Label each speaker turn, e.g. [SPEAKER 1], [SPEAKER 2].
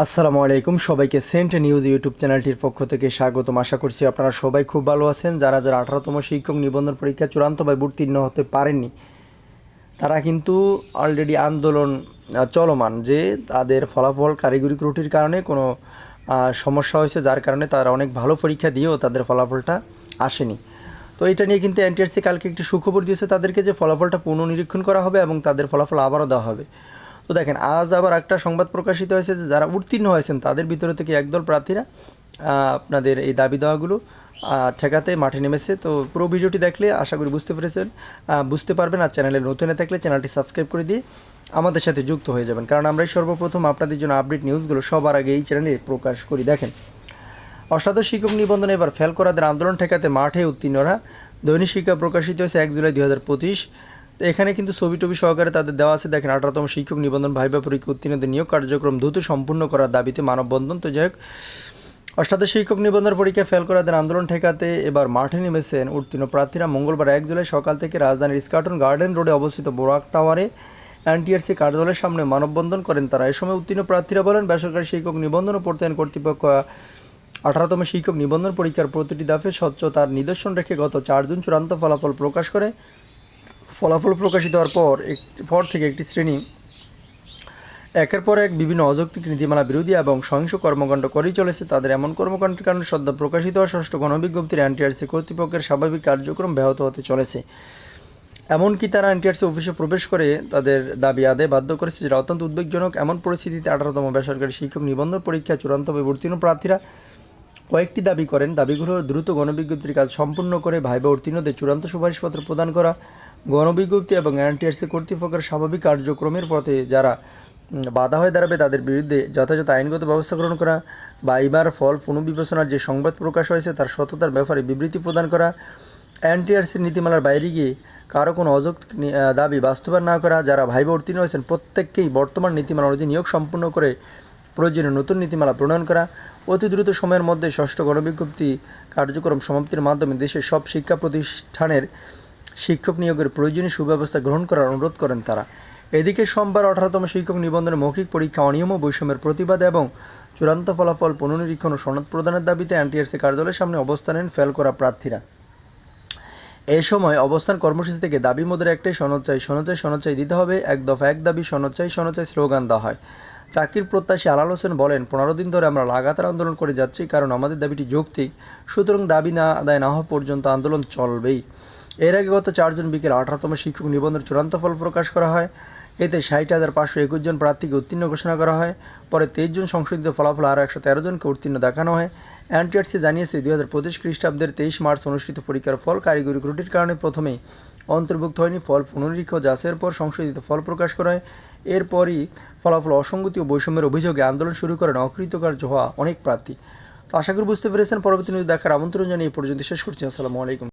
[SPEAKER 1] আসসালামু আলাইকুম, সবাইকে সেন্ট নিউজ ইউটিউব চ্যানেলটির পক্ষ থেকে স্বাগতম। আশা করছি আপনারা সবাই খুব ভালো আছেন। যারা 18তম শিক্ষক নিবন্ধন পরীক্ষা চূড়ান্তভাবে উত্তীর্ণ হতে পারেননি তারা কিন্তু অলরেডি আন্দোলন চলমান, যে তাদের ফলাফল কারিগরি ত্রুটির কারণে কোনো সমস্যা হয়েছে, যার কারণে তারা অনেক ভালো পরীক্ষা দিয়েও তাদের ফলাফলটা আসেনি। তো এটা নিয়ে কিন্তু এনটিআরসি কালকে একটি সুখবর দিয়েছে তাদেরকে, যে ফলাফলটা পুনর্নিরীক্ষণ করা হবে এবং তাদের ফলাফল আবারও দেওয়া হবে। তো দেখেন, আজ আবার একটা সংবাদ প্রকাশিত হয়েছে যে যারা উত্তীর্ণ হয়েছেন তাদের ভিতরে থেকে একদল প্রার্থীরা আপনাদের এই দাবি দেওয়াগুলো ঠেকাতে মাঠে নেমেছে। তো পুরো ভিডিওটি দেখলে আশা করি বুঝতে পারবেন। আর চ্যানেলে নতুন থাকলে চ্যানেলটি সাবস্ক্রাইব করে দিয়ে আমাদের সাথে যুক্ত হয়ে যাবেন, কারণ আমরাই সর্বপ্রথম আপনাদের জন্য আপডেট নিউজগুলো সবার আগে এই চ্যানেলে প্রকাশ করি। দেখেন, অষ্টাদশ শিক্ষক নিবন্ধনে এবার ফেল করাদের আন্দোলন ঠেকাতে মাঠে উত্তীর্ণরা। দৈনিক শিক্ষা প্রকাশিত হয়েছে 1 জুলাই 2025। তো এখানে কিন্তু ছবি টবি সহকারে তাদের দেওয়া আছে। দেখেন, 18তম শিক্ষক নিবন্ধন ভাইবা পরীক্ষা উত্তীর্ণদের নিয়োগ কার্যক্রম দ্রুত সম্পূর্ণ করার দাবিতে মানববন্ধন। তো যাই হোক, অষ্টাদশ শিক্ষক নিবন্ধন পরীক্ষা ফেল করাদের আন্দোলন ঠেকাতে এবার মাঠে নেমেছেন উত্তীর্ণ প্রার্থীরা। মঙ্গলবার 1 জুলাই সকাল থেকে রাজধানীর স্কাটন গার্ডেন রোডে অবস্থিত বোরাক টাওয়ারে এনটিআরসি কার্যালয়ের সামনে মানববন্ধন করেন তারা। এ সময় উত্তীর্ণ প্রার্থীরা বলেন, বেসরকারি শিক্ষক নিবন্ধন ও প্রত্যয়ন কর্তৃপক্ষ 18তম শিক্ষক নিবন্ধন পরীক্ষার প্রতিটি ধাপে স্বচ্ছতার নিদর্শন রেখে গত 4 জুন চূড়ান্ত ফলাফল প্রকাশ করে। ফলাফল প্রকাশিত হওয়ার পর থেকে একটি শ্রেণী একের পর এক বিভিন্ন অযৌক্তিক নীতিমালা বিরোধী এবং সহিংস কর্মকাণ্ড করেই চলেছে। তাদের এমন কর্মকাণ্ডের কারণে সদ্য প্রকাশিত হওয়া ষষ্ঠ গণবিজ্ঞপ্তির এনটিআরসি কর্তৃপক্ষের স্বাভাবিক কার্যক্রম ব্যাহত হতে চলেছে। এমনকি তারা এনটিআরসি অফিসে প্রবেশ করে তাদের দাবি আদায়ে বাধ্য করেছে, যেটা অত্যন্ত উদ্বেগজনক। এমন পরিস্থিতিতে 18তম বেসরকারি শিক্ষক নিবন্ধন পরীক্ষা চূড়ান্তভাবে উত্তীর্ণ প্রার্থীরা কয়েকটি দাবি করেন। দাবিগুলো দ্রুত গণবিজ্ঞপ্তির কাজ সম্পূর্ণ করে ভাইবা উত্তীর্ণদের চূড়ান্ত সুপারিশপত্র প্রদান করা, গণবিজ্ঞপ্তি এবং এনটিআরসি কর্তৃপক্ষের স্বাভাবিক কার্যক্রমের পথে যারা বাধা হয়ে দাঁড়াবে তাদের বিরুদ্ধে যথাযথ আইনগত ব্যবস্থা গ্রহণ করা, ভাইবার ফল পুনর্বিবেচনার যে সংবাদ প্রকাশ হয়েছে তার সত্যতার ব্যাপারে বিবৃতি প্রদান করা, এনটিআরসির নীতিমালার বাইরে গিয়ে কারো কোনো অযৌক্তিক দাবি বাস্তবায়ন না করা, যারা ভাইবা উত্তীর্ণ হয়েছেন প্রত্যেককেই বর্তমান নীতিমালা অনুযায়ী নিয়োগ সম্পূর্ণ করে প্রয়োজনীয় নতুন নীতিমালা প্রণয়ন করা, অতি দ্রুত সময়ের মধ্যে ষষ্ঠ গণবিজ্ঞপ্তি কার্যক্রম সমাপ্তির মাধ্যমে দেশের সব শিক্ষা প্রতিষ্ঠানের শিক্ষক নিয়োগের প্রয়োজনীয় সুব্যবস্থা গ্রহণ করার অনুরোধ করেন তারা। এদিকে সোমবার 18তম শিক্ষক নিবন্ধনের মৌখিক পরীক্ষা অনিয়ম ও বৈষম্যের প্রতিবাদে এবং চূড়ান্ত ফলাফল পুনর্নিরীক্ষণ ও সনদ প্রদানের দাবিতে এনটিআরসি কার্যালয়ের সামনে অবস্থান নেন ফেল করা প্রার্থীরা। এই সময় অবস্থান কর্মসূচি থেকে দাবি মোদের একটাই, সনদ চাই দিতে হবে। এক দফা এক দাবি, সনদ চাই স্লোগান দেওয়া হয়। চাকরির প্রত্যাশী আলাল হোসেন বলেন, 15 দিন ধরে আমরা লাগাতার আন্দোলন করে যাচ্ছি, কারণ আমাদের দাবিটি যৌক্তিক। সুতরাং দাবি না আদায় না হওয়া পর্যন্ত আন্দোলন চলবেই। এর আগে গত 4 জুন বিকেল 18তম শিক্ষক নিবন্ধনের চূড়ান্ত ফল প্রকাশ করা হয়। এতে 60,521 জন প্রার্থীকে উত্তীর্ণ ঘোষণা করা হয়। পরে 23 জুন সংশোধিত ফলাফল আরও 113 জনকে উত্তীর্ণ দেখানো হয়। এনটিআরসি জানিয়েছে, 2025 খ্রিস্টাব্দের 23 মার্চ অনুষ্ঠিত পরীক্ষার ফল কারিগরি ত্রুটির কারণে প্রথমেই অন্তর্ভুক্ত হয়নি। ফল পুনরীক্ষা যাচাইয়ের পর সংশোধিত ফল প্রকাশ করা হয়। এরপরই ফলাফল অসঙ্গতি ও বৈষম্যের অভিযোগে আন্দোলন শুরু করেন অকৃতকার্য হওয়া অনেক প্রার্থী। তো আশা করি বুঝতে পেরেছেন। পরবর্তী নিউজ দেখার আমন্ত্রণ জানিয়ে এই পর্যন্ত শেষ করছি। আসসালামু আলাইকুম।